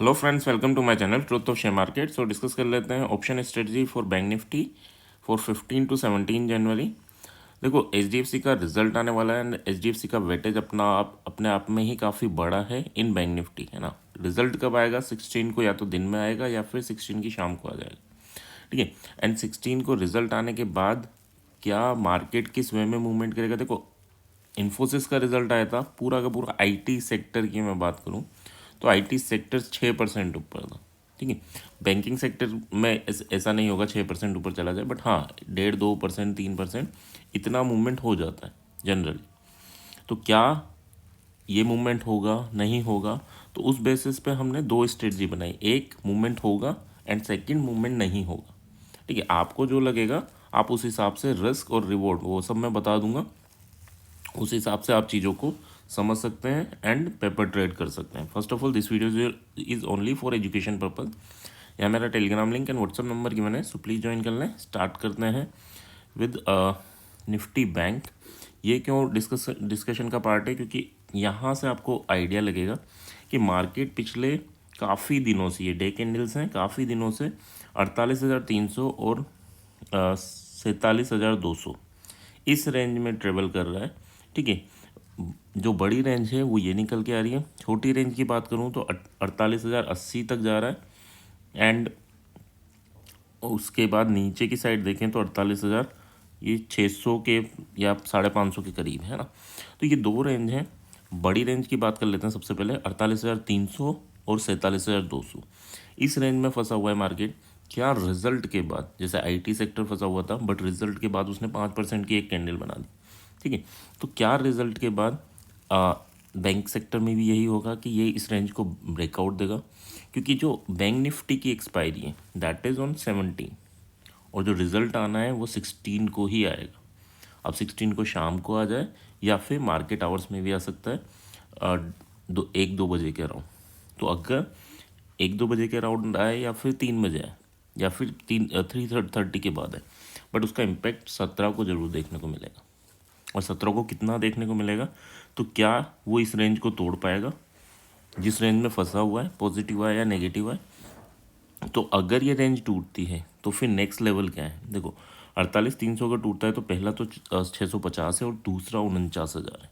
Hello friends, welcome to my channel truth of share market. So discuss कर लेते हैं option strategy for Bank Nifty for 15 to 17 January. देखो, HDFC का result आने वाला है एंड एचडीएफसी का वेटेज अपने आप में ही काफ़ी बड़ा है इन बैंक निफ्टी, है ना। रिजल्ट कब आएगा? 16 को या तो दिन में आएगा या फिर 16 की शाम को आ जाएगा, ठीक है। एंड 16 को रिजल्ट आने के बाद क्या मार्केट किस वे में मूवमेंट करेगा? देखो, इन्फोसिस का रिजल्ट आया था, पूरा का पूरा आईटी सेक्टर की मैं बात करूं तो आईटी सेक्टर 6% ऊपर था, ठीक है। बैंकिंग सेक्टर में ऐसा नहीं होगा 6% ऊपर चला जाए, बट हाँ 1.5-2%, 3% इतना मूवमेंट हो जाता है जनरली। तो क्या ये मूवमेंट होगा, नहीं होगा? तो उस बेसिस पे हमने दो स्ट्रेटजी बनाई, एक मूवमेंट होगा एंड सेकंड मूवमेंट नहीं होगा, ठीक है। आपको जो लगेगा आप उस हिसाब से रिस्क और रिवॉर्ड वो सब मैं बता दूंगा, उस हिसाब से आप चीज़ों को समझ सकते हैं एंड पेपर ट्रेड कर सकते हैं। First of all, this video is only for education purpose. यहाँ मेरा Telegram link and WhatsApp number की मैंने, सो प्लीज़ ज्वाइन कर लें। स्टार्ट करते हैं विद निफ्टी बैंक। ये क्यों डिस्कशन का पार्ट है? क्योंकि यहाँ से आपको आइडिया लगेगा कि मार्केट पिछले काफ़ी दिनों से, ये डे कैंडल्स हैं, काफ़ी दिनों से 48,300 और 47,200 इस रेंज में ट्रेवल कर रहा है, ठीक है। जो बड़ी रेंज है वो ये निकल के आ रही है। छोटी रेंज की बात करूँ तो 48,080 तक जा रहा है एंड उसके बाद नीचे की साइड देखें तो 48,000, ये 600 के या 550 के करीब है ना। तो ये दो रेंज हैं। बड़ी रेंज की बात कर लेते हैं सबसे पहले, 48,300 और 47,200 इस रेंज में फंसा हुआ है मार्केट। क्या रिजल्ट के बाद, जैसे आईटी सेक्टर फंसा हुआ था, बट रिजल्ट के बाद उसने 5% की एक कैंडल बना दी, ठीक है। तो क्या रिजल्ट के बाद बैंक सेक्टर में भी यही होगा कि ये इस रेंज को ब्रेकआउट देगा? क्योंकि जो बैंक निफ्टी की एक्सपायरी है दैट इज़ ऑन 17 और जो रिज़ल्ट आना है वो 16 को ही आएगा। अब 16 को शाम को आ जाए या फिर मार्केट आवर्स में भी आ सकता है, 1-2 बजे के अराउंड। तो अगर 1-2 बजे के अराउंड आए या फिर 3 बजे आए या फिर 3:30 के बाद है, बट उसका इम्पैक्ट 17 को ज़रूर देखने को मिलेगा। और 17 को कितना देखने को मिलेगा? तो क्या वो इस रेंज को तोड़ पाएगा जिस रेंज में फंसा हुआ है, पॉजिटिव है या नेगेटिव है? तो अगर ये रेंज टूटती है तो फिर नेक्स्ट लेवल क्या है? देखो, 48,300 का टूटता है तो पहला तो 650 है और दूसरा 49,000 है।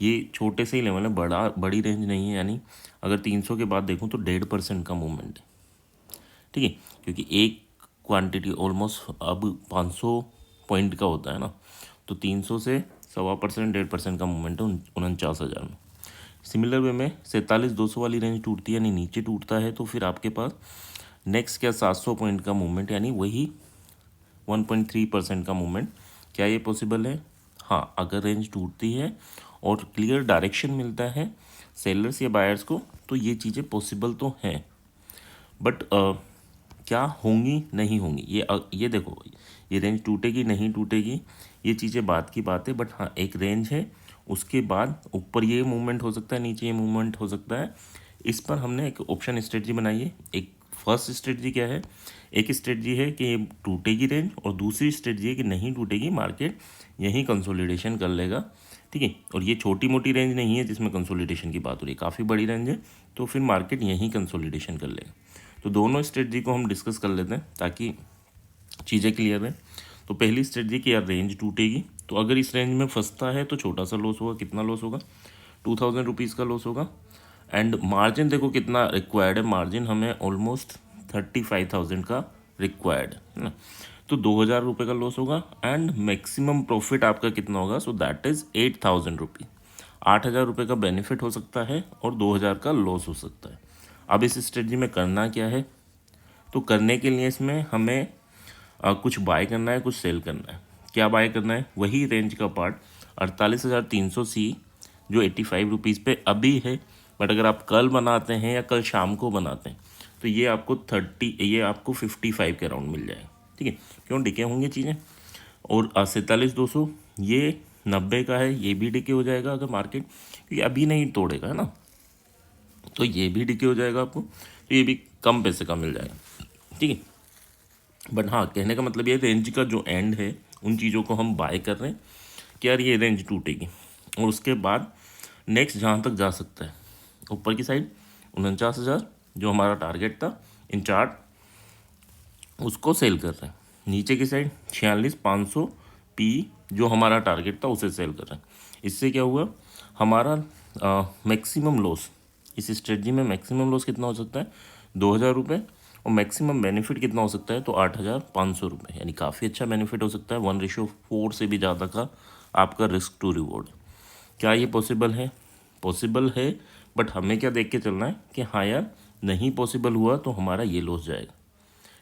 ये छोटे से ही लेवल है, बड़ी रेंज नहीं है। यानी अगर 300 के बाद देखूँ तो 1.5% का मूवमेंट है, ठीक है। क्योंकि एक क्वांटिटी ऑलमोस्ट अब 500 पॉइंट का होता है ना, तो 300 से 1.25%, 1.5% का मूवमेंट है 49,000 में। सिमिलर वे में 47,200 वाली रेंज टूटती है यानी नीचे टूटता है तो फिर आपके पास नेक्स्ट क्या 700 पॉइंट का मूवमेंट, यानी वही 1.3% का मूवमेंट। क्या ये पॉसिबल है? हाँ, अगर रेंज टूटती है और क्लियर डायरेक्शन मिलता है सेलर्स या बायर्स को तो ये चीज़ें पॉसिबल तो हैं। बट क्या होंगी, नहीं होंगी, ये देखो, ये रेंज टूटेगी नहीं टूटेगी ये चीज़ें बात की बात है। बट हाँ, एक रेंज है, उसके बाद ऊपर ये मूवमेंट हो सकता है, नीचे ये मूवमेंट हो सकता है। इस पर हमने एक ऑप्शन स्ट्रेटजी बनाई है। एक फर्स्ट स्ट्रेटजी क्या है? एक स्ट्रेटजी है कि टूटेगी रेंज और दूसरी स्ट्रेटजी है कि नहीं टूटेगी, मार्केट यहीं कंसोलिडेशन कर लेगा, ठीक है। और ये छोटी मोटी रेंज नहीं है जिसमें कंसोलिडेशन की बात हो रही है, काफ़ी बड़ी रेंज है, तो फिर मार्केट यहीं कंसोलिडेशन कर लेगा। तो दोनों स्ट्रेटजी को हम डिस्कस कर लेते हैं ताकि चीज़ें क्लियर है। तो पहली स्ट्रेटजी की यार रेंज टूटेगी, तो अगर इस रेंज में फंसता है तो छोटा सा लॉस होगा। कितना लॉस होगा? 2,000 रुपीज़ का लॉस होगा। एंड मार्जिन देखो कितना रिक्वायर्ड है, मार्जिन हमें ऑलमोस्ट 35,000 का रिक्वायर्ड है ना। तो 2,000 रुपये का लॉस होगा एंड मैक्सिमम प्रॉफिट आपका कितना होगा? So that is 8,000 rupees. 8,000 रुपये का बेनिफिट हो सकता है और 2,000 का लॉस हो सकता है। अब इस स्ट्रेटजी में करना क्या है? तो करने के लिए इसमें हमें कुछ बाय करना है, कुछ सेल करना है। क्या बाय करना है? वही रेंज का पार्ट 48,300 सी जो 85 रुपीज़ पे अभी है, बट अगर आप कल बनाते हैं या कल शाम को बनाते हैं तो ये आपको 55 के अराउंड मिल जाएगा, ठीक है। क्यों डिके होंगे चीज़ें। और 47,200 ये 90 का है, ये भी डिके हो जाएगा अगर मार्केट, क्योंकि अभी नहीं तोड़ेगा, है ना। तो ये भी डिके हो जाएगा आपको, तो ये भी कम पैसे का मिल जाएगा, ठीक है। बट हाँ, कहने का मतलब ये रेंज का जो एंड है उन चीज़ों को हम बाय कर रहे हैं कि यार ये रेंज टूटेगी और उसके बाद नेक्स्ट जहाँ तक जा सकता है ऊपर की साइड 49,000 जो हमारा टारगेट था इन चार्ट उसको सेल कर रहे हैं। नीचे की साइड 46,500 पी जो हमारा टारगेट था उसे सेल कर रहे हैं। इससे क्या हुआ, हमारा मैक्सिमम लॉस इस स्ट्रेटजी में मैक्सिमम लॉस कितना हो सकता है 2,000 रुपये, और मैक्सिमम बेनिफिट कितना हो सकता है तो 8,500 रुपये, यानी काफ़ी अच्छा बेनिफिट हो सकता है। 1:4 से भी ज़्यादा का आपका रिस्क टू रिवॉर्ड। क्या ये पॉसिबल है? पॉसिबल है, बट हमें क्या देख के चलना है कि हाँ यार नहीं पॉसिबल हुआ तो हमारा ये लॉस जाएगा।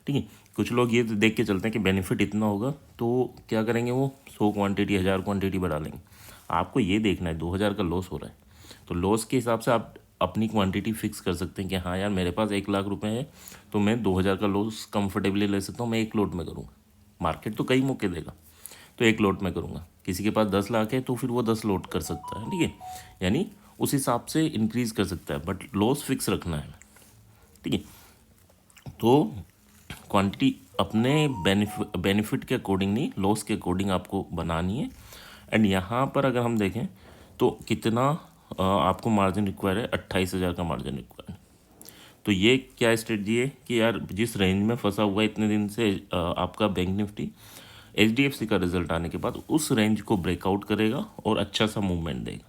ठीक है, कुछ लोग ये देख के चलते हैं कि बेनिफिट इतना होगा तो क्या करेंगे, वो 100 क्वांटिटी 1000 क्वांटिटी बढ़ा लेंगे। आपको ये देखना है 2,000 का लॉस हो रहा है तो लॉस के हिसाब से आप अपनी क्वांटिटी फिक्स कर सकते हैं कि हाँ यार मेरे पास 1 लाख रुपए है तो मैं 2,000 का लॉस कंफर्टेबली ले सकता हूँ, मैं एक लोट में करूँगा। मार्केट तो कई मौके देगा तो एक लोट में करूँगा। किसी के पास 10 लाख है तो फिर वो 10 लोट कर सकता है। ठीक है, यानी उस हिसाब से इंक्रीज कर सकता है, बट लॉस फिक्स रखना है। ठीक है, तो क्वांटिटी अपने बेनिफिट के अकॉर्डिंग नहीं, लॉस के अकॉर्डिंग आपको बनानी है। एंड यहाँ पर अगर हम देखें तो कितना आपको मार्जिन रिक्वायर है, 28,000 का मार्जिन रिक्वायर है। तो ये क्या स्ट्रेटजी है कि यार जिस रेंज में फंसा हुआ है इतने दिन से आपका बैंक निफ्टी, HDFC का रिजल्ट आने के बाद उस रेंज को ब्रेकआउट करेगा और अच्छा सा मूवमेंट देगा।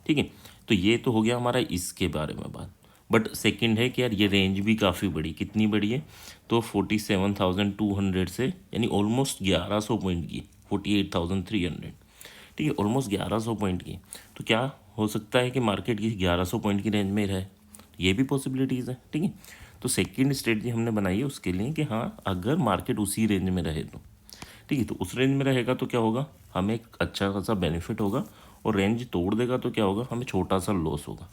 ठीक है, तो ये तो हो गया हमारा इसके बारे में बात। बट सेकंड है कि यार ये रेंज भी काफ़ी बड़ी, कितनी बड़ी है तो 47,200 से, यानी ऑलमोस्ट 1100 पॉइंट की, 48,300। ठीक है, ऑलमोस्ट 1100 पॉइंट की। तो क्या हो सकता है कि मार्केट की 1100 पॉइंट की रेंज में रहे, ये भी पॉसिबिलिटीज़ है। ठीक है, तो सेकंड स्ट्रेटजी हमने बनाई है उसके लिए कि हाँ अगर मार्केट उसी रेंज में रहे तो ठीक है, तो उस रेंज में रहेगा तो क्या होगा, हमें एक अच्छा खासा बेनिफिट होगा, और रेंज तोड़ देगा तो क्या होगा, हमें छोटा सा लॉस होगा।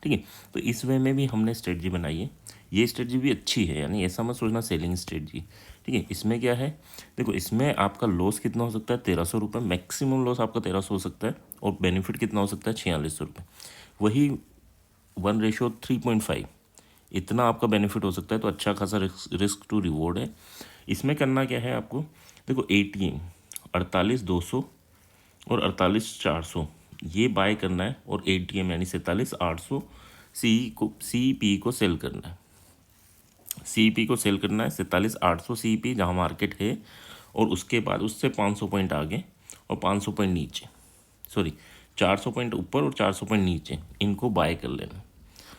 ठीक है, तो इस वे में भी हमने स्ट्रेटजी बनाई है। ये स्ट्रेटजी भी अच्छी है, यानी ऐसा मत सोचना सेलिंग स्ट्रेटजी। ठीक है, इसमें क्या है, देखो इसमें आपका लॉस कितना हो सकता है 1,300 रुपये, मैक्सिमम लॉस आपका 1,300 हो सकता है, और बेनिफिट कितना हो सकता है 4600 रुपये। वही 1:3.5 इतना आपका बेनिफिट हो सकता है, तो अच्छा खासा रिस्क टू रिवॉर्ड है। इसमें करना क्या है आपको, देखो ATM 48,200 और 48,400 ये बाय करना है, और ATM यानी 47,800 CP को सेल करना है। CP को सेल करना है 47,800 CP जहाँ मार्केट है, और उसके बाद उससे 500 पॉइंट आगे और 500 पॉइंट नीचे, सॉरी 400 पॉइंट ऊपर और 400 पॉइंट नीचे, इनको बाय कर लेना।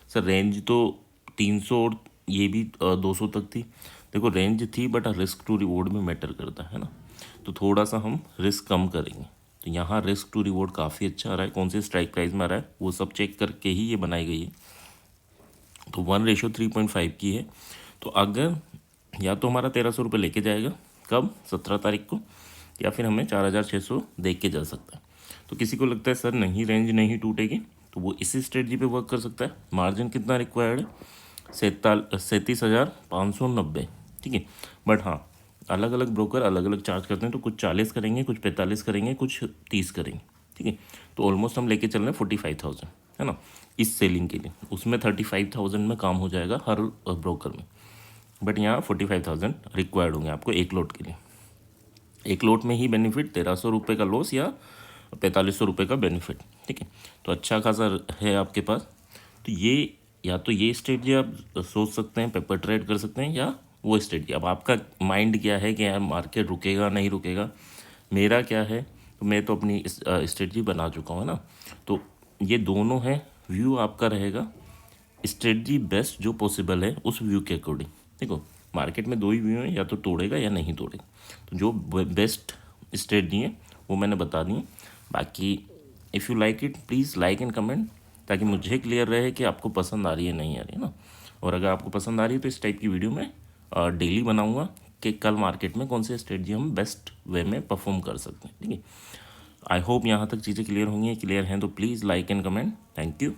सर रेंज तो 300 और ये भी 200 तक थी। देखो रेंज थी बट रिस्क टू रिवॉर्ड में मैटर करता है ना, तो थोड़ा सा हम रिस्क कम करेंगे। तो यहाँ रिस्क टू रिवॉर्ड काफ़ी अच्छा आ रहा है, कौन से स्ट्राइक प्राइस में आ रहा है वो सब चेक करके ही ये बनाई गई है। तो 1:3.5 की है, तो अगर या तो हमारा 1,300 रुपये लेके जाएगा कब 17 तारीख को, या फिर हमें 4,600 देख के जा सकता है। तो किसी को लगता है सर नहीं रेंज नहीं टूटेगी, तो वो इसी स्ट्रेटजी पे वर्क कर सकता है। मार्जिन कितना रिक्वायर्ड है 37,590। ठीक है, बट हाँ अलग अलग ब्रोकर अलग अलग चार्ज करते हैं, तो कुछ 40 करेंगे, कुछ 45 करेंगे, कुछ 30 करेंगे। ठीक है, तो ऑलमोस्ट हम लेके चल रहे हैं 45,000 है ना इस सेलिंग के लिए। उसमें 35,000 में काम हो जाएगा हर ब्रोकर में, बट यहाँ 45,000 रिक्वायर्ड होंगे आपको एक लोट के लिए। एक लोट में ही बेनिफिट 1,300 रुपये का लॉस या 4,500 रुपये का बेनिफिट। ठीक है, तो अच्छा खासा है आपके पास। तो ये या तो ये स्ट्रेटजी आप सोच सकते हैं, पेपर ट्रेड कर सकते हैं, या वो स्ट्रेटजी। अब आपका माइंड क्या है कि यार मार्केट रुकेगा नहीं रुकेगा, मेरा क्या है, तो मैं तो अपनी स्ट्रेटजी बना चुका हूँ ना। तो ये दोनों है, व्यू आपका रहेगा, स्ट्रेटजी बेस्ट जो पॉसिबल है उस व्यू के अकॉर्डिंग। देखो मार्केट में दो ही व्यू हैं, या तो तोड़ेगा या नहीं तोड़ेगा, तो जो बेस्ट स्ट्रेटजी है वो मैंने बता दी। बाकी if you like it please like and comment, ताकि मुझे क्लियर रहे कि आपको पसंद आ रही है नहीं आ रही है ना। और अगर आपको पसंद आ रही है तो इस टाइप की वीडियो मैं डेली बनाऊंगा कि कल मार्केट में कौन सी स्ट्रेटजी हम बेस्ट वे में परफॉर्म कर सकते हैं। ठीक है, आई होप यहाँ तक चीज़ें क्लियर होंगी, क्लियर हैं तो please like and comment. Thank you.